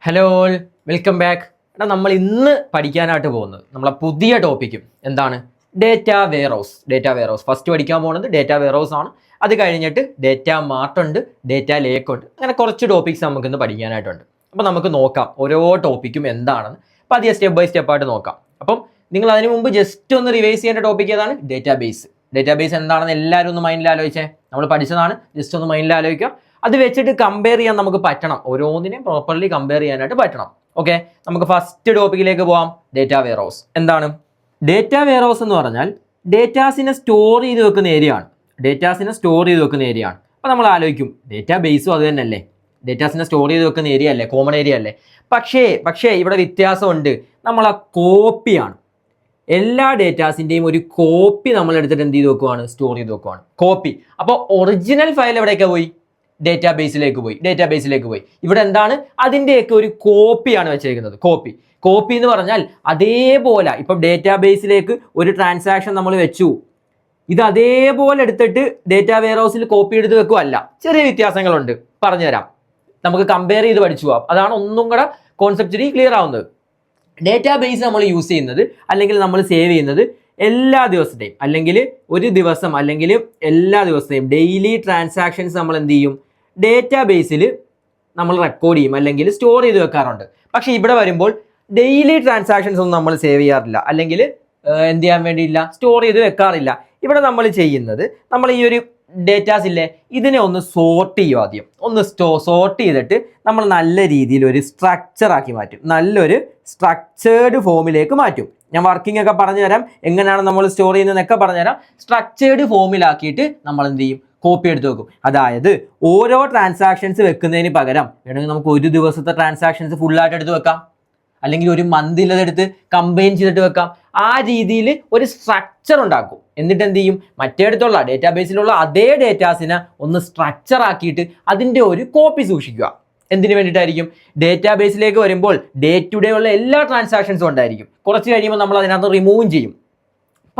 Hello all, welcome back. നമ്മൾ ഇന്ന് പഠിക്കാനായിട്ട് പോകുന്നത് നമ്മളെ പുതിയ ടോപ്പിക്കും എന്താണ്? Data warehouse. Data warehouse first പഠിക്കാൻ പോകുന്നത് ഡേറ്റ വെയർഹൗസ് ആണ്. അത് കഴിഞ്ഞിട്ട് ഡേറ്റ മാർട്ട് ഉണ്ട്, ഡേറ്റ ലേക്ക് ഉണ്ട്. അങ്ങനെ കുറച്ച് ടോപ്പിക്സ് നമുക്ക് ഇന്ന് പഠിക്കാനായിട്ടുണ്ട്. അപ്പോൾ നമുക്ക് നോക്കാം ഓരോ ടോപ്പിക്കും എന്താണെന്ന്. അപ്പോൾ അധികം സ്റ്റെപ്പ് ബൈ സ്റ്റെപ്പ് ആയിട്ട് നോക്കാം. അപ്പം നിങ്ങൾ അതിന് മുമ്പ് ജസ്റ്റ് ഒന്ന് റിവൈസ് ചെയ്യേണ്ട ടോപ്പിക് ഏതാണ്? ഡേറ്റാബേസ്. ഡേറ്റാബേസ് എന്താണെന്ന് എല്ലാവരും ഒന്ന് മൈൻഡിൽ ആലോചിച്ചേ. നമ്മൾ പഠിച്ചതാണ്, ജസ്റ്റ് ഒന്ന് മൈൻഡിൽ ആലോചിക്കുക. അത് വെച്ചിട്ട് കമ്പയർ ചെയ്യാൻ നമുക്ക് പറ്റണം, ഓരോന്നിനെയും പ്രോപ്പർലി കമ്പയർ ചെയ്യാനായിട്ട് പറ്റണം. ഓക്കെ, നമുക്ക് ഫസ്റ്റ് ടോപ്പിക്കിലേക്ക് പോവാം. ഡേറ്റ വെയർഹൗസ് എന്താണ്? ഡേറ്റ വെയർഹൗസ് എന്ന് പറഞ്ഞാൽ ഡേറ്റാസിനെ സ്റ്റോർ ചെയ്ത് വെക്കുന്ന ഏരിയ ആണ്. ഡേറ്റാസിനെ സ്റ്റോർ ചെയ്ത് വെക്കുന്ന ഏരിയ ആണ്. അപ്പോൾ നമ്മൾ ആലോചിക്കും, ഡേറ്റാ ബേസും അത് തന്നെയല്ലേ, ഡേറ്റാസിനെ സ്റ്റോർ ചെയ്ത് വെക്കുന്ന ഏരിയ അല്ലേ, കോമൺ ഏരിയ അല്ലേ. പക്ഷേ ഇവിടെ വ്യത്യാസമുണ്ട്. നമ്മൾ ആ കോപ്പിയാണ്, എല്ലാ ഡേറ്റാസിൻ്റെയും ഒരു കോപ്പി നമ്മൾ എടുത്തിട്ട് എന്ത് ചെയ്ത് വെക്കുവാണ്? സ്റ്റോർ ചെയ്ത് വെക്കുവാണ്, കോപ്പി. അപ്പോൾ ഒറിജിനൽ ഫയൽ എവിടേക്കാണ് പോയി? ഡേറ്റാബേസിലേക്ക് പോയി. ഇവിടെ എന്താണ്? അതിൻ്റെയൊക്കെ ഒരു കോപ്പിയാണ് വെച്ചിരിക്കുന്നത്. കോപ്പി എന്ന് പറഞ്ഞാൽ അതേപോലെ ഇപ്പം ഡേറ്റാബേസിലേക്ക് ഒരു ട്രാൻസാക്ഷൻ നമ്മൾ വെച്ചു, ഇത് അതേപോലെ എടുത്തിട്ട് ഡേറ്റാ വെയർഹൗസിൽ കോപ്പി എടുത്ത് വെക്കുവല്ല, ചെറിയ വ്യത്യാസങ്ങളുണ്ട്, പറഞ്ഞുതരാം. നമുക്ക് കമ്പയർ ചെയ്ത് പഠിച്ചു പോവാം. അതാണ് ഒന്നും കൂടെ കോൺസെപ്ച്വലി ക്ലിയർ ആവുന്നത്. ഡേറ്റാബേസ് നമ്മൾ യൂസ് ചെയ്യുന്നത് അല്ലെങ്കിൽ നമ്മൾ സേവ് ചെയ്യുന്നത് എല്ലാ ദിവസത്തെയും അല്ലെങ്കിൽ ഒരു ദിവസം അല്ലെങ്കിൽ എല്ലാ ദിവസത്തെയും ഡെയിലി ട്രാൻസാക്ഷൻസ് നമ്മൾ എന്ത് ചെയ്യും? ഡേറ്റാബേസിൽ നമ്മൾ റെക്കോർഡ് ചെയ്യും അല്ലെങ്കിൽ സ്റ്റോർ ചെയ്ത് വെക്കാറുണ്ട്. പക്ഷേ ഇവിടെ വരുമ്പോൾ ഡെയിലി ട്രാൻസാക്ഷൻസ് ഒന്നും നമ്മൾ സേവ് ചെയ്യാറില്ല അല്ലെങ്കിൽ എന്ത് ചെയ്യാൻ വേണ്ടിയില്ല, സ്റ്റോർ ചെയ്ത് വെക്കാറില്ല. ഇവിടെ നമ്മൾ ചെയ്യുന്നത്, നമ്മൾ ഈ ഒരു ഡേറ്റാസ് ഇല്ലേ, ഇതിനെ ഒന്ന് സോർട്ട് ചെയ്യും. ആദ്യം ഒന്ന് സോർട്ട് ചെയ്തിട്ട് നമ്മൾ നല്ല രീതിയിൽ ഒരു സ്ട്രക്ചർ ആക്കി മാറ്റും, നല്ലൊരു സ്ട്രക്ചേർഡ് ഫോമിലേക്ക് മാറ്റും. ഞാൻ വർക്കിംഗ് ഒക്കെ പറഞ്ഞു തരാം, എങ്ങനെയാണ് നമ്മൾ സ്റ്റോർ ചെയ്യുന്നതെന്നൊക്കെ പറഞ്ഞുതരാം. സ്ട്രക്ചേർഡ് ഫോമിലാക്കിയിട്ട് നമ്മൾ എന്ത് ചെയ്യും? കോപ്പി എടുത്ത് വെക്കും. അതായത് ഓരോ ട്രാൻസാക്ഷൻസ് വെക്കുന്നതിന് പകരം വേണമെങ്കിൽ നമുക്ക് ഒരു ദിവസത്തെ ട്രാൻസാക്ഷൻസ് ഫുള്ളായിട്ട് എടുത്ത് വെക്കാം, അല്ലെങ്കിൽ ഒരു മന്തിലതെടുത്ത് കമ്പൈൻ ചെയ്തിട്ട് വെക്കാം. ആ രീതിയിൽ ഒരു സ്ട്രക്ചർ ഉണ്ടാക്കും. എന്നിട്ട് എന്ത് ചെയ്യും? മറ്റേടത്തുള്ള ഡേറ്റാബേസിലുള്ള അതേ ഡേറ്റാസിനെ ഒന്ന് സ്ട്രക്ചർ ആക്കിയിട്ട് അതിൻ്റെ ഒരു കോപ്പി സൂക്ഷിക്കുക. എന്തിനു വേണ്ടിയിട്ടായിരിക്കും? ഡേറ്റാബേസിലേക്ക് വരുമ്പോൾ ഡേ ടു ഡേ ഉള്ള എല്ലാ ട്രാൻസാക്ഷൻസും ഉണ്ടായിരിക്കും. കുറച്ച് കഴിയുമ്പോൾ നമ്മൾ അതിനകത്ത് റിമൂവും ചെയ്യും.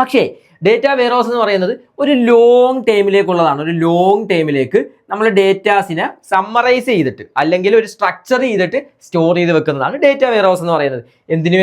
പക്ഷേ ഡേറ്റാ വെയർഹൗസ് എന്ന് പറയുന്നത് ഒരു ലോങ് ടൈമിലേക്കുള്ളതാണ്. ഒരു ലോങ് ടൈമിലേക്ക് നമ്മൾ ഡേറ്റാസിനെ സമ്മറൈസ് ചെയ്തിട്ട് അല്ലെങ്കിൽ ഒരു സ്ട്രക്ചർ ചെയ്തിട്ട് സ്റ്റോർ ചെയ്ത് വെക്കുന്നതാണ് ഡേറ്റാ വെയർഹൗസ് എന്ന് പറയുന്നത്. എന്തിനു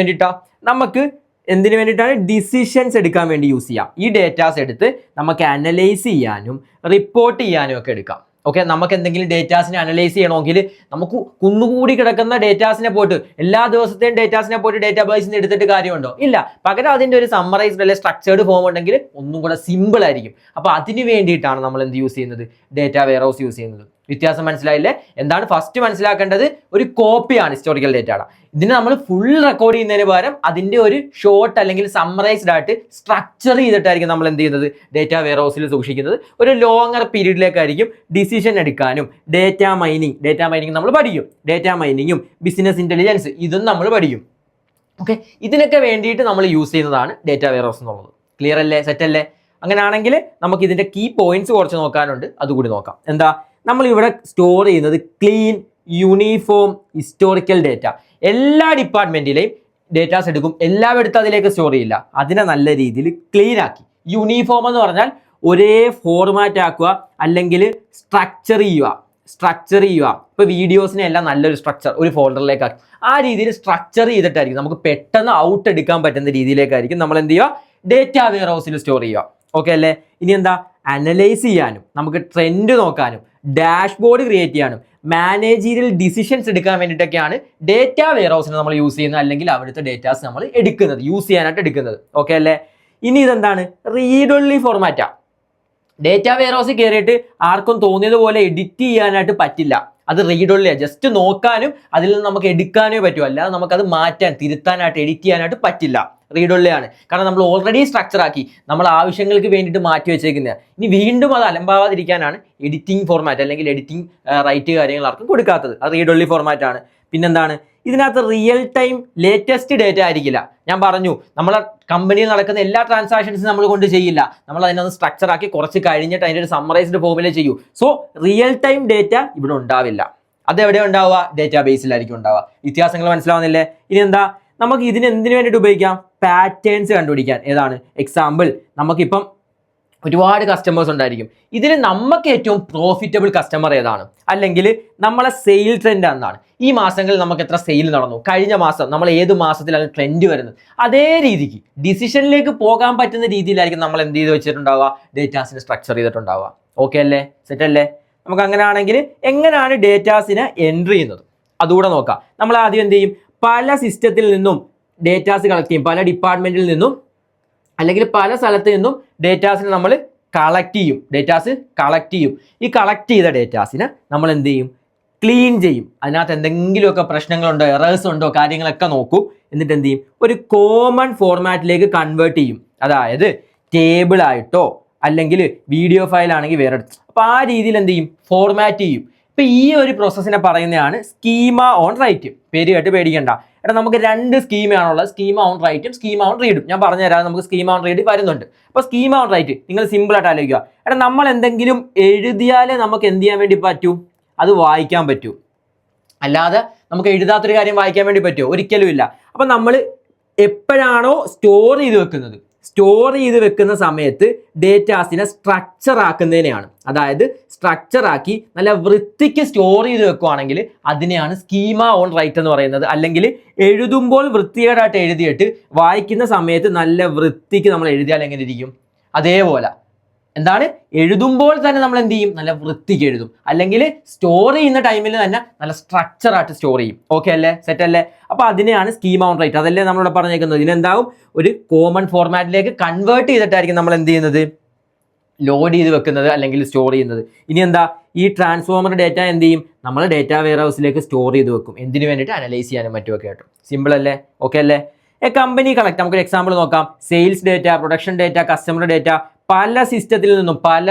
വേണ്ടിയിട്ടാണ്? ഡിസിഷൻസ് എടുക്കാൻ വേണ്ടി യൂസ് ചെയ്യാം. ഈ ഡേറ്റാസ് എടുത്ത് നമുക്ക് അനലൈസ് ചെയ്യാനും റിപ്പോർട്ട് ചെയ്യാനും ഒക്കെ എടുക്കാം. ഓക്കെ, നമുക്ക് എന്തെങ്കിലും ഡേറ്റാസിനെ അനലൈസ് ചെയ്യണമെങ്കിൽ നമുക്ക് കുന്നുകൂടി കിടക്കുന്ന ഡേറ്റാസിനെ പോയിട്ട് എല്ലാ ദിവസത്തെയും ഡേറ്റാസിനെ പോയിട്ട് ഡേറ്റാബേസിൽ നിന്ന് എടുത്തിട്ട് കാര്യമുണ്ടോ? ഇല്ല. പകരം അതിൻ്റെ ഒരു സമ്മറൈസ്ഡ് അല്ലെങ്കിൽ സ്ട്രക്ചേർഡ് ഫോം ഉണ്ടെങ്കിൽ ഒന്നും കൂടെ സിമ്പിൾ ആയിരിക്കും. അപ്പോൾ അതിന് വേണ്ടിയിട്ടാണ് നമ്മൾ എന്ത് യൂസ് ചെയ്യുന്നത്? ഡേറ്റാ വെയർഹൗസ് യൂസ് ചെയ്യുന്നത്. വ്യത്യാസം മനസ്സിലായില്ലേ? എന്താണ് ഫസ്റ്റ് മനസ്സിലാക്കേണ്ടത്? ഒരു കോപ്പിയാണ് ഹിസ്റ്റോറിക്കൽ ഡേറ്റയുടെ. ഇതിനെ നമ്മൾ ഫുൾ റെക്കോർഡ് ചെയ്യുന്നതിന് പകരം അതിൻ്റെ ഒരു ഷോർട്ട് അല്ലെങ്കിൽ സമ്മറൈസ്ഡ് ആയിട്ട് സ്ട്രക്ചർ ചെയ്തിട്ടായിരിക്കും നമ്മൾ എന്ത് ചെയ്യുന്നത്? ഡേറ്റാ വെയർഹൗസിൽ സൂക്ഷിക്കുന്നത്. ഒരു ലോങ്ങർ പീരീഡിലേക്കായിരിക്കും ഡിസിഷൻ എടുക്കാനും. ഡേറ്റാ മൈനിങ് നമ്മൾ പഠിക്കും. ഡേറ്റാ മൈനിങ്ങും ബിസിനസ് ഇൻ്റലിജൻസ് ഇതും നമ്മൾ പഠിക്കും. ഓക്കെ, ഇതിനൊക്കെ വേണ്ടിയിട്ട് നമ്മൾ യൂസ് ചെയ്യുന്നതാണ് ഡേറ്റാ വെയർഹൗസ് എന്നുള്ളത്. ക്ലിയർ അല്ലേ? സെറ്റ് അല്ലേ? അങ്ങനെയാണെങ്കിൽ നമുക്ക് ഇതിൻ്റെ കീ പോയിന്റ്സ് കുറച്ച് നോക്കാനുണ്ട്, അതുകൂടി നോക്കാം. എന്താ? നമ്മൾ ഇവിടെ സ്റ്റോർ ചെയ്യുന്നത് ക്ലീൻ യൂണിഫോം ഹിസ്റ്റോറിക്കൽ ഡേറ്റ. എല്ലാ ഡിപ്പാർട്ട്മെന്റിലെയും ഡേറ്റാസ് എടുക്കും, എല്ലാവരും അതിലേക്ക് സ്റ്റോർ ചെയ്യില്ല. അതിനെ നല്ല രീതിയിൽ ക്ലീൻ ആക്കി. യൂണിഫോം എന്ന് പറഞ്ഞാൽ ഒരേ ഫോർമാറ്റ് ആക്കുക അല്ലെങ്കിൽ സ്ട്രക്ചർ ചെയ്യുക. ഇപ്പോൾ വീഡിയോസിനെ എല്ലാം നല്ലൊരു സ്ട്രക്ചർ ഒരു ഫോൾഡറിലേക്ക് ആക്കി ആ രീതിയിൽ സ്ട്രക്ചർ ചെയ്തിട്ടായിരിക്കും നമുക്ക് പെട്ടെന്ന് ഔട്ട് എടുക്കാൻ പറ്റുന്ന രീതിയിലേക്കായിരിക്കും നമ്മൾ എന്ത് ചെയ്യുക? ഡേറ്റാ വെയർഹൗസിൽ സ്റ്റോർ ചെയ്യുക. ഓക്കെ അല്ലേ? ഇനി എന്താ? അനലൈസ് ചെയ്യാനും നമുക്ക് ട്രെൻഡ് നോക്കാനും ഡാഷ്ബോർഡ് ക്രിയേറ്റ് ചെയ്യാനും മാനേജീരിയൽ ഡിസിഷൻസ് എടുക്കാൻ വേണ്ടിയിട്ടൊക്കെയാണ് ഡേറ്റാ വെയർഹൗസിനെ നമ്മൾ യൂസ് ചെയ്യുന്നത്, അല്ലെങ്കിൽ അവിടുത്തെ ഡേറ്റാസ് നമ്മൾ യൂസ് ചെയ്യാനായിട്ട് എടുക്കുന്നത്. ഓക്കെ അല്ലേ? ഇനി ഇതെന്താണ്? റീഡ് ഒൺലി ഫോർമാറ്റാണ്. ഡേറ്റാ വെയർഹൗസിൽ കയറിയിട്ട് ആർക്കും തോന്നിയതുപോലെ എഡിറ്റ് ചെയ്യാനായിട്ട് പറ്റില്ല. അത് റീഡ് ഒൺലിയാണ്. ജസ്റ്റ് നോക്കാനും അതിൽ നിന്ന് നമുക്ക് എടുക്കാനേ പറ്റൂ, അല്ലാതെ നമുക്കത് മാറ്റാൻ, തിരുത്താനായിട്ട്, എഡിറ്റ് ചെയ്യാനായിട്ട് പറ്റില്ല. റീഡ് ഒൺലിയാണ്. കാരണം നമ്മൾ ഓൾറെഡി സ്ട്രക്ചർ ആക്കി നമ്മൾ ആവശ്യങ്ങൾക്ക് വേണ്ടിയിട്ട് മാറ്റി വെച്ചേക്കുന്നത്. ഇനി വീണ്ടും അത് അലമ്പാവാതിരിക്കാനാണ് എഡിറ്റിംഗ് ഫോർമാറ്റ് അല്ലെങ്കിൽ എഡിറ്റിംഗ് റൈറ്റ് കാര്യങ്ങൾ ആർക്കും കൊടുക്കാത്തത്. അത് റീഡ് ഒൺലി ഫോർമാറ്റ് ആണ്. പിന്നെന്താണ്? ഇതിനകത്ത് റിയൽ ടൈം ലേറ്റസ്റ്റ് ഡേറ്റ ആയിരിക്കില്ല. ഞാൻ പറഞ്ഞു, നമ്മളെ കമ്പനിയിൽ നടക്കുന്ന എല്ലാ ട്രാൻസാക്ഷൻസും നമ്മൾ കൊണ്ട് ചെയ്യില്ല. നമ്മൾ അതിനൊന്ന് സ്ട്രക്ചർ ആക്കി കുറച്ച് കഴിഞ്ഞിട്ട് അതിൻ്റെ ഒരു സമ്മറൈസ്ഡ് ഫോമിലേ ചെയ്യൂ. സോ റിയൽ ടൈം ഡേറ്റ ഇവിടെ ഉണ്ടാവില്ല. അതെവിടെ ഉണ്ടാവുക? ഡേറ്റാബേസിലായിരിക്കും ഉണ്ടാവുക. വ്യത്യാസങ്ങൾ മനസ്സിലാവുന്നില്ലേ? ഇനി എന്താ? നമുക്ക് ഇതിന് എന്തിനു വേണ്ടിയിട്ട് ഉപയോഗിക്കാം? പാറ്റേൺസ് കണ്ടുപിടിക്കാൻ. ഏതാണ്? എക്സാമ്പിൾ, നമുക്കിപ്പം ഒരുപാട് കസ്റ്റമേഴ്സ് ഉണ്ടായിരിക്കും. ഇതിൽ നമുക്ക് ഏറ്റവും പ്രോഫിറ്റബിൾ കസ്റ്റമർ ഏതാണ്, അല്ലെങ്കിൽ നമ്മളെ സെയിൽ ട്രെൻഡ് എന്താണ്, ഈ മാസങ്ങളിൽ നമുക്ക് എത്ര സെയിൽ നടന്നു, കഴിഞ്ഞ മാസം നമ്മൾ ഏത് മാസത്തിലാണ് ട്രെൻഡ് വരുന്നത്, അതേ രീതിക്ക് ഡിസിഷനിലേക്ക് പോകാൻ പറ്റുന്ന രീതിയിലായിരിക്കും നമ്മൾ എന്ത് ചെയ്ത് വെച്ചിട്ടുണ്ടാവുക, ഡേറ്റാസിനെ സ്ട്രക്ചർ ചെയ്തിട്ടുണ്ടാവുക. ഓക്കെ അല്ലേ, സെറ്റ് അല്ലേ? നമുക്ക് അങ്ങനെയാണെങ്കിൽ എങ്ങനെയാണ് ഡേറ്റാസിനെ എൻട്രി ചെയ്യുന്നത് അതുകൂടെ നോക്കാം. നമ്മൾ ആദ്യം എന്ത് ചെയ്യും, പല സിസ്റ്റത്തിൽ നിന്നും ഡേറ്റാസ് കളക്ട് ചെയ്യും, പല ഡിപ്പാർട്ട്മെന്റിൽ നിന്നും അല്ലെങ്കിൽ പല സ്ഥലത്ത് നിന്നും ഡേറ്റാസിനെ നമ്മൾ കളക്ട് ചെയ്യും. ഈ കളക്ട് ചെയ്ത ഡേറ്റാസിനെ നമ്മൾ എന്ത് ചെയ്യും, ക്ലീൻ ചെയ്യും. അതിനകത്ത് എന്തെങ്കിലുമൊക്കെ പ്രശ്നങ്ങളുണ്ടോ, എറേഴ്സ് ഉണ്ടോ, കാര്യങ്ങളൊക്കെ നോക്കും. എന്നിട്ട് എന്ത് ചെയ്യും, ഒരു കോമൺ ഫോർമാറ്റിലേക്ക് കൺവേർട്ട് ചെയ്യും. അതായത് ടേബിൾ ആയിട്ടോ അല്ലെങ്കിൽ വീഡിയോ ഫയൽ ആണെങ്കിൽ വേറെ. അപ്പോൾ ആ രീതിയിൽ എന്ത് ചെയ്യും, ഫോർമാറ്റ് ചെയ്യും. ഇപ്പം ഈ ഒരു പ്രോസസ്സിനെ പറയുന്നതാണ് സ്കീമ ഓൺ റൈറ്റ്. പേര് കേട്ട് പേടിക്കണ്ട. എടാ നമുക്ക് 2 സ്കീമയാണുള്ളത്, സ്കീമ ഓൺ റൈറ്റും സ്കീമ ഓൺ റീഡും. ഞാൻ പറഞ്ഞുതരാം, നമുക്ക് സ്കീമ ഓൺ റീഡ് വരുന്നുണ്ട്. അപ്പോൾ സ്കീമ ഓൺ റൈറ്റ് നിങ്ങൾ സിമ്പിൾ ആയിട്ട് ആലോചിക്കുക. എടാ നമ്മൾ എന്തെങ്കിലും എഴുതിയാലേ നമുക്ക് എന്ത് ചെയ്യാൻ വേണ്ടി പറ്റൂ, അത് വായിക്കാൻ പറ്റൂ. അല്ലാതെ നമുക്ക് എഴുതാത്തൊരു കാര്യം വായിക്കാൻ വേണ്ടി പറ്റുമോ, ഒരിക്കലും ഇല്ല. അപ്പം നമ്മൾ എപ്പോഴാണോ സ്റ്റോർ ചെയ്ത് വെക്കുന്ന സമയത്ത് ഡേറ്റാസിനെ സ്ട്രക്ചർ ആക്കുന്നതിനെയാണ്, അതായത് സ്ട്രക്ചർ ആക്കി നല്ല വൃത്തിക്ക് സ്റ്റോർ ചെയ്ത് വെക്കുകയാണെങ്കിൽ അതിനെയാണ് സ്കീമ ഓൺ റൈറ്റ് എന്ന് പറയുന്നത്. അല്ലെങ്കിൽ എഴുതുമ്പോൾ വൃത്തികേടായിട്ട് എഴുതിയിട്ട് വായിക്കുന്ന സമയത്ത് നല്ല വൃത്തിക്ക് നമ്മൾ എഴുതിയാൽ എങ്ങനെ ഇരിക്കും, അതേപോലെ എന്താണ്, എഴുതുമ്പോൾ തന്നെ നമ്മൾ എന്ത് ചെയ്യും, നല്ല വൃത്തിക്ക് എഴുതും. അല്ലെങ്കിൽ സ്റ്റോർ ചെയ്യുന്ന ടൈമിൽ തന്നെ നല്ല സ്ട്രക്ചർ ആയിട്ട് സ്റ്റോർ ചെയ്യും. ഓക്കെ അല്ലേ, സെറ്റ് അല്ലേ? അപ്പോൾ അതിനെയാണ് സ്കീമ ഓൺ റൈറ്റ്. അതല്ലേ നമ്മളിവിടെ പറഞ്ഞേക്കുന്നത്. ഇതിനെന്താവും, ഒരു കോമൺ ഫോർമാറ്റിലേക്ക് കൺവേർട്ട് ചെയ്തിട്ടായിരിക്കും നമ്മൾ എന്ത് ചെയ്യുന്നത്, ലോഡ് ചെയ്ത് വെക്കുന്നത് അല്ലെങ്കിൽ സ്റ്റോർ ചെയ്യുന്നത്. ഇനി എന്താ, ഈ ട്രാൻസ്ഫോമർ ഡേറ്റ എന്ത് ചെയ്യും, നമ്മൾ ഡേറ്റ വെയർ ഹൗസിലേക്ക് സ്റ്റോർ ചെയ്ത് വെക്കും. എന്തിനു വേണ്ടിയിട്ട്, അനലൈസ് ചെയ്യാനും മറ്റുമൊക്കെ ആയിട്ട്. സിമ്പിൾ അല്ലേ, ഓക്കെ അല്ലേ? കമ്പനി കളക്ട്, നമുക്കൊരു എക്സാമ്പിൾ നോക്കാം. Sales data, production data, customer data പല സിസ്റ്റത്തിൽ നിന്നും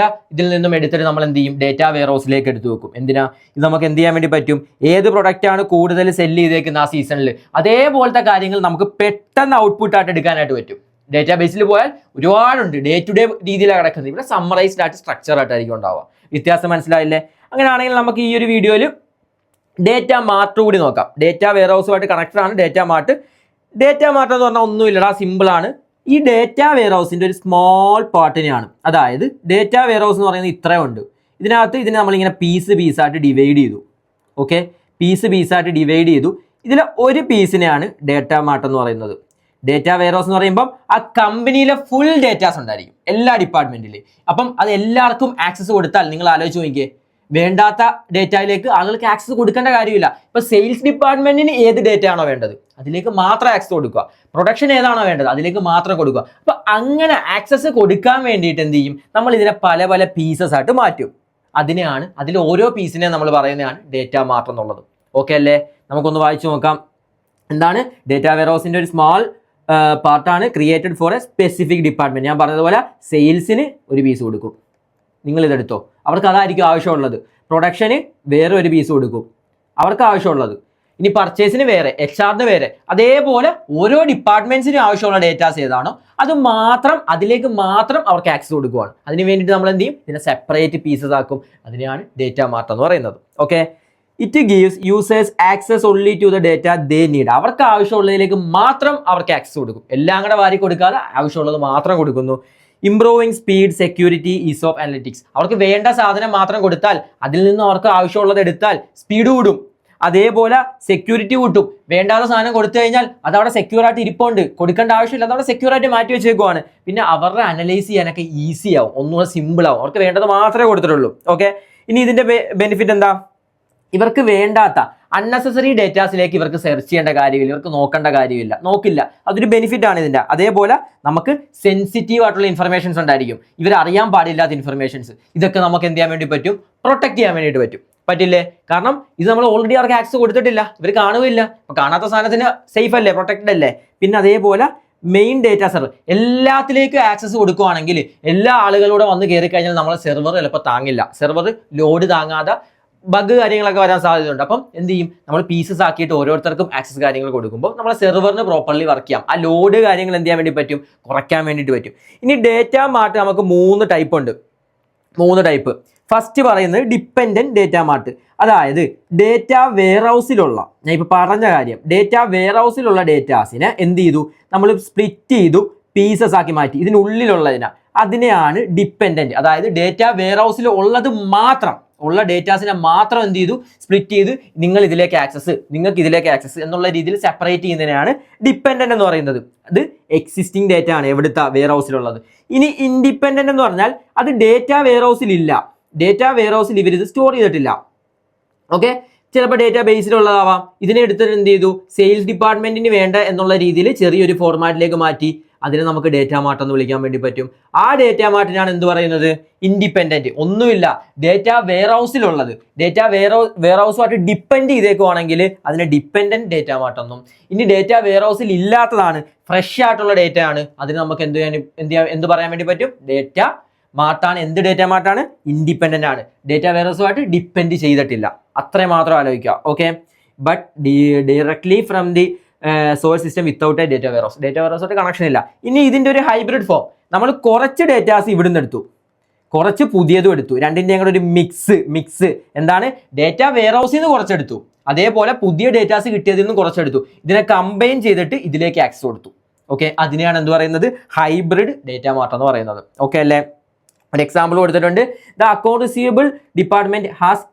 ഇതിൽ നിന്നും എടുത്തിട്ട് നമ്മൾ എന്ത് ചെയ്യും, ഡേറ്റ വെയർ ഹൗസിലേക്ക് എടുത്തു വെക്കും. എന്തിനാ, ഇത് നമുക്ക് എന്ത് ചെയ്യാൻ വേണ്ടി പറ്റും, ഏത് പ്രൊഡക്റ്റ് ആണ് കൂടുതൽ സെല്ല് ചെയ്തേക്കുന്നത് ആ സീസണിൽ, അതേപോലത്തെ കാര്യങ്ങൾ നമുക്ക് പെട്ടെന്ന് ഔട്ട്പുട്ട് ആയിട്ട് എടുക്കാനായിട്ട് പറ്റും. ഡേറ്റാ ബേസിൽ പോയാൽ ഒരുപാടുണ്ട്, ഡേ ടു ഡേ രീതിയിലാണ് കിടക്കുന്നത്. ഇവിടെ സമ്മറൈസ്ഡ് ആയിട്ട് സ്ട്രക്ചർ ആയിട്ടായിരിക്കും ഉണ്ടാവുക. വ്യത്യാസം മനസ്സിലായില്ലേ? അങ്ങനെയാണെങ്കിൽ നമുക്ക് ഈ ഒരു വീഡിയോയിൽ ഡേറ്റ മാർട്ട് കൂടി നോക്കാം. ഡേറ്റ വെയർ ഹൗസുമായിട്ട് കണക്റ്റഡ് ആണ് ഡേറ്റ മാർട്ട്. ഡേറ്റ മാർട്ട് എന്ന് പറഞ്ഞാൽ ഒന്നുമില്ലടാ, സിമ്പിളാണ്. ഈ ഡേറ്റ വെയർ ഹൗസിൻ്റെ ഒരു സ്മോൾ പാർട്ടിനെയാണ്, അതായത് ഡേറ്റ വെയർ ഹൗസ് എന്ന് പറയുന്നത് ഇത്രയും ഉണ്ട്. ഇതിനെ നമ്മളിങ്ങനെ പീസായിട്ട് ഡിവൈഡ് ചെയ്തു. ഓക്കെ, പീസായിട്ട് ഡിവൈഡ് ചെയ്തു. ഇതിൽ ഒരു പീസിനെയാണ് ഡേറ്റ മാർട്ട് എന്ന് പറയുന്നത്. ഡേറ്റ വെയർ ഹൗസ് എന്ന് പറയുമ്പോൾ ആ കമ്പനിയിലെ ഫുൾ ഡേറ്റാസ് ഉണ്ടായിരിക്കും, എല്ലാ ഡിപ്പാർട്ട്മെന്റിലും. അപ്പം അത് എല്ലാവർക്കും ആക്സസ് കൊടുത്താൽ നിങ്ങൾ ആലോചിച്ച് നോക്കിയേ, വേണ്ടാത്ത ഡേറ്റയിലേക്ക് ആളുകൾക്ക് ആക്സസ് കൊടുക്കേണ്ട കാര്യമില്ല. ഇപ്പൊ സെയിൽസ് ഡിപ്പാർട്ട്മെന്റിന് ഏത് ഡേറ്റ ആണോ വേണ്ടത് അതിലേക്ക് മാത്രം ആക്സസ് കൊടുക്കുക, പ്രൊഡക്ഷൻ ഏതാണോ വേണ്ടത് അതിലേക്ക് മാത്രം കൊടുക്കുക. അപ്പൊ അങ്ങനെ ആക്സസ് കൊടുക്കാൻ വേണ്ടിയിട്ട് എന്ത് ചെയ്യും, നമ്മൾ ഇതിനെ പല പല പീസസ് ആയിട്ട് മാറ്റും. അതിൽ ഓരോ പീസിനെ നമ്മൾ പറയുന്നതാണ് ഡേറ്റ മാർട്ട് എന്നുള്ളത്. ഓക്കെ അല്ലേ? നമുക്കൊന്ന് വായിച്ചു നോക്കാം. എന്താണ്, ഡേറ്റ വെയർ ഹൗസിന്റെ ഒരു സ്മോൾ പാർട്ടാണ് created for A specific department. ഞാൻ പറഞ്ഞതുപോലെ സെയിൽസിന് ഒരു പീസ് കൊടുക്കും, നിങ്ങൾ ഇതെടുത്തോ, അവർക്ക് അതായിരിക്കും ആവശ്യമുള്ളത്. പ്രൊഡക്ഷന് വേറെ ഒരു പീസ് കൊടുക്കും, അവർക്ക് ആവശ്യമുള്ളത്. ഇനി പർച്ചേസിന് വേറെ, HR വേറെ, അതേപോലെ ഓരോ ഡിപ്പാർട്ട്മെന്റ്സിനും ആവശ്യമുള്ള ഡേറ്റാസ് ഏതാണോ അത് മാത്രം, അതിലേക്ക് മാത്രം അവർക്ക് ആക്സസ് കൊടുക്കുകയാണ്. അതിന് വേണ്ടിയിട്ട് നമ്മൾ എന്ത് ചെയ്യും, ഇതിനെ സെപ്പറേറ്റ് പീസസ് ആക്കും. അതിനെയാണ് ഡേറ്റ മാർട്ട് എന്ന് പറയുന്നത്. Okay, it gives users access only to the data they need. അവർക്ക് ആവശ്യമുള്ളതിലേക്ക് മാത്രം അവർക്ക് ആക്സസ് കൊടുക്കും, എല്ലാം കൂടെ വാരി കൊടുക്കാതെ ആവശ്യമുള്ളത് മാത്രം കൊടുക്കുന്നു. Improving speed, security, is of analytics. അവർക്ക് വേണ്ട സാധനം മാത്രം കൊടുത്താൽ, അതിൽ നിന്ന് അവർക്ക് ആവശ്യമുള്ളത് എടുത്താൽ സ്പീഡ് കൂടും, അതേപോലെ സെക്യൂരിറ്റി കൂട്ടും. വേണ്ടാത്ത സാധനം കൊടുത്തു കഴിഞ്ഞാൽ അത് അവിടെ സെക്യൂർ ആയിട്ട് ഇരിപ്പുണ്ട്, കൊടുക്കേണ്ട ആവശ്യമില്ല, അതവിടെ സെക്യൂർ ആയിട്ട് മാറ്റി വെച്ചേക്കുവാണ്. പിന്നെ അവരുടെ അനലൈസ് ചെയ്യാനൊക്കെ ഈസി ആവും, ഒന്നുകൂടെ സിമ്പിൾ ആവും. അവർക്ക് വേണ്ടത് മാത്രമേ കൊടുത്തിട്ടുള്ളൂ. ഓക്കെ, ഇനി ഇതിന്റെ ബെനിഫിറ്റ് എന്താ, ഇവർക്ക് വേണ്ടാത്ത അൺനെസസറി ഡേറ്റാസിലേക്ക് ഇവർക്ക് സെർച്ച് ചെയ്യേണ്ട കാര്യമില്ല, ഇവർക്ക് നോക്കേണ്ട കാര്യമില്ല, നോക്കില്ല. അതൊരു ബെനിഫിറ്റ് ആണ് ഇതിൻ്റെ. അതേപോലെ നമുക്ക് സെൻസിറ്റീവ് ആയിട്ടുള്ള ഇൻഫർമേഷൻസ് ഉണ്ടായിരിക്കും, ഇവർ അറിയാൻ പാടില്ലാത്ത ഇൻഫർമേഷൻസ്. ഇതൊക്കെ നമുക്ക് എന്ത് ചെയ്യാൻ വേണ്ടി പറ്റും, പ്രൊട്ടക്ട് ചെയ്യാൻ വേണ്ടിയിട്ട് പറ്റില്ലേ? കാരണം ഇത് നമ്മൾ ഓൾറെഡി അവർക്ക് ആക്സസ് കൊടുത്തിട്ടില്ല, ഇവർ കാണുകയില്ല. അപ്പോൾ കാണാത്ത സാധനത്തിന് സേഫ് അല്ലേ, പ്രൊട്ടക്റ്റഡ് അല്ലേ. പിന്നെ അതേപോലെ മെയിൻ ഡേറ്റാ സെർവർ, എല്ലാത്തിലേക്കും ആക്സസ് കൊടുക്കുകയാണെങ്കിൽ എല്ലാ ആളുകളൂടെ വന്ന് കയറി കഴിഞ്ഞാൽ നമ്മളെ സെർവർ ചിലപ്പോൾ താങ്ങില്ല, സെർവർ ലോഡ് താങ്ങാതെ ബഗ് കാര്യങ്ങളൊക്കെ വരാൻ സാധ്യതയുണ്ട്. അപ്പം എന്ത് ചെയ്യും, നമ്മൾ പീസസ് ആക്കിയിട്ട് ഓരോരുത്തർക്കും ആക്സസ് കാര്യങ്ങൾ കൊടുക്കുമ്പോൾ നമ്മളെ സെർവറിന് പ്രോപ്പർലി വർക്ക് ചെയ്യാം. ആ ലോഡ് കാര്യങ്ങൾ എന്ത് ചെയ്യാൻ വേണ്ടി പറ്റും, കുറയ്ക്കാൻ വേണ്ടിയിട്ട് പറ്റും. ഇനി ഡേറ്റ മാർട്ട് നമുക്ക് 3 ടൈപ്പ് ഉണ്ട്. 3 ടൈപ്പ്. ഫസ്റ്റ് പറയുന്നത് ഡിപ്പെൻഡന്റ് ഡേറ്റ മാർട്ട്, അതായത് ഡേറ്റ വെയർ ഹൗസിലുള്ള, ഞാൻ ഇപ്പോൾ പറഞ്ഞ കാര്യം, ഡേറ്റ വെയർ ഹൗസിലുള്ള ഡേറ്റാസിനെ എന്ത് ചെയ്തു, നമ്മൾ സ്പ്ലിറ്റ് ചെയ്തു, പീസസ് ആക്കി മാറ്റി. ഇതിനുള്ളിലുള്ളതിനാ, അതിനെയാണ് ഡിപ്പെൻഡന്റ്. അതായത് ഡേറ്റ വെയർ ഹൗസിൽ ഉള്ളത് മാത്രം, ഉള്ള ഡേറ്റാസിനെ മാത്രം എന്ത് ചെയ്തു, സ്പ്ലിറ്റ് ചെയ്ത് നിങ്ങൾക്ക് ഇതിലേക്ക് ആക്സസ് എന്നുള്ള രീതിയിൽ സെപ്പറേറ്റ് ചെയ്യുന്നതിനാണ് ഡിപ്പെൻഡന്റ് എന്ന് പറയുന്നത്. അത് എക്സിസ്റ്റിംഗ് ഡേറ്റ ആണ് എവിടുത്തെ വെയർ ഹൗസിലുള്ളത്. ഇനി ഇൻഡിപെൻഡന്റ് എന്ന് പറഞ്ഞാൽ അത് ഡേറ്റ വെയർ ഹൗസിൽ ഇല്ല, ഡേറ്റ വെയർ ഹൗസിൽ ഇവരിത് സ്റ്റോർ ചെയ്തിട്ടില്ല. ഓക്കെ, ചിലപ്പോൾ ഡേറ്റാ ബേസിലുള്ളതാവാം. ഇതിനെ എടുത്തിട്ട് എന്ത് ചെയ്തു, സെയിൽസ് ഡിപ്പാർട്ട്മെന്റിന് വേണ്ട എന്നുള്ള രീതിയിൽ ചെറിയൊരു ഫോർമാറ്റിലേക്ക് മാറ്റി. അതിനെ നമുക്ക് ഡേറ്റാ മാർട്ട് എന്ന് വിളിക്കാൻ വേണ്ടി പറ്റും. ആ ഡേറ്റാ മാർട്ടിനാണ് എന്ത് പറയുന്നത്, ഇൻഡിപെൻഡന്റ്. ഒന്നുമില്ല, ഡേറ്റ വെയർ ഹൗസിലുള്ളത്, ഡേറ്റ വെയർ ഹൗസുമായിട്ട് ഡിപ്പെൻഡ് ചെയ്തേക്കുവാണെങ്കിൽ അതിനെ ഡിപ്പെൻഡന്റ് ഡേറ്റാ മാർട്ട് എന്നും. ഇനി ഡേറ്റ വെയർ ഹൗസിൽ ഇല്ലാത്തതാണ്, ഫ്രഷ് ആയിട്ടുള്ള ഡേറ്റ ആണ്, അതിന് നമുക്ക് എന്ത് പറയാൻ വേണ്ടി പറ്റും, ഡേറ്റ മാർട്ടാണ്. എന്ത് ഡേറ്റ മാർട്ടാണ്, ഇൻഡിപെൻഡന്റ് ആണ്, ഡേറ്റ വെയർ ഹൗസുമായിട്ട് ഡിപ്പെൻഡ് ചെയ്തിട്ടില്ല. അത്രയും മാത്രം ആലോചിക്കുക. Okay, but directly from the source system without a data warehouse, data ware ഹൗസായിട്ട് കണക്ഷൻ ഇല്ല. ഇനി ഇതിന്റെ ഒരു ഹൈബ്രിഡ് ഫോം, നമ്മൾ കുറച്ച് ഡേറ്റാസ് ഇവിടുന്ന് എടുത്തു, കുറച്ച് പുതിയതും എടുത്തു, രണ്ടിന്റെയും കൂടെ ഒരു മിക്സ് എന്താണ്, ഡേറ്റ വെയർ ഹൗസിൽ നിന്ന് കുറച്ചെടുത്തു, അതേപോലെ പുതിയ ഡേറ്റാസ് കിട്ടിയതിൽ നിന്ന് കുറച്ചെടുത്തു, ഇതിനെ കമ്പൈൻ ചെയ്തിട്ട് ഇതിലേക്ക് ആക്സസ് കൊടുത്തു. ഓക്കെ, അതിനെയാണ് എന്ത് പറയുന്നത്, ഹൈബ്രിഡ് ഡേറ്റ മാർട്ട് എന്ന് പറയുന്നത്. ഓക്കെ അല്ലേ? ഒരു എക്സാമ്പിൾ കൊടുത്തിട്ടുണ്ട്. The account receivable department has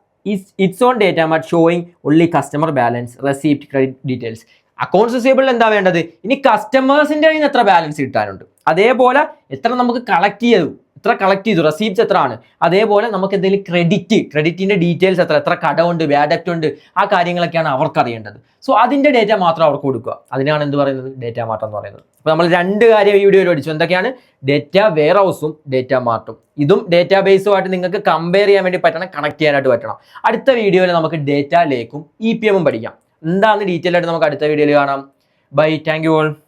it's on data mart showing only customer balance, receipt, credit details. Accounts receivable എന്താ വേണ്ടത്, ഇനി കസ്റ്റമേഴ്സിന്റെ കയ്യിൽ നിന്ന് എത്ര ബാലൻസ് കിട്ടാനുണ്ട്, അതേപോലെ എത്ര നമുക്ക് കളക്ട് ചെയ്തു, റെസീപ്റ്റ്സ് എത്ര ആണ്, അതേപോലെ നമുക്ക് എന്തെങ്കിലും ക്രെഡിറ്റിന്റെ ഡീറ്റെയിൽസ് എത്ര കടമുണ്ട്, ബാഡ് ഡെറ്റ് ഉണ്ട്, ആ കാര്യങ്ങളൊക്കെയാണ് അവർക്ക് അറിയേണ്ടത്. സോ അതിന്റെ ഡേറ്റ മാത്രം അവർക്ക് കൊടുക്കുക. അതിനാണ് എന്ത് പറയുന്നത്, ഡേറ്റ മാർട്ട് എന്ന് പറയുന്നത്. അപ്പോൾ നമ്മൾ രണ്ട് കാര്യം ഈ വീഡിയോയിൽ പഠിച്ചു. എന്തൊക്കെയാണ്, ഡേറ്റ വെയർ ഹൗസും ഡേറ്റ മാർട്ടും. ഇതും ഡേറ്റാ ബേസുമായിട്ട് നിങ്ങൾക്ക് കമ്പയർ ചെയ്യാൻ വേണ്ടി പറ്റണം, കണക്ട് ചെയ്യാനായിട്ട് പറ്റണം. അടുത്ത വീഡിയോയിൽ നമുക്ക് ഡേറ്റ ലേക്കും EPM പഠിക്കാം. എന്താണ് ഡീറ്റെയിൽ ആയിട്ട് നമുക്ക് അടുത്ത വീഡിയോയിൽ കാണാം. Bye, thank you all.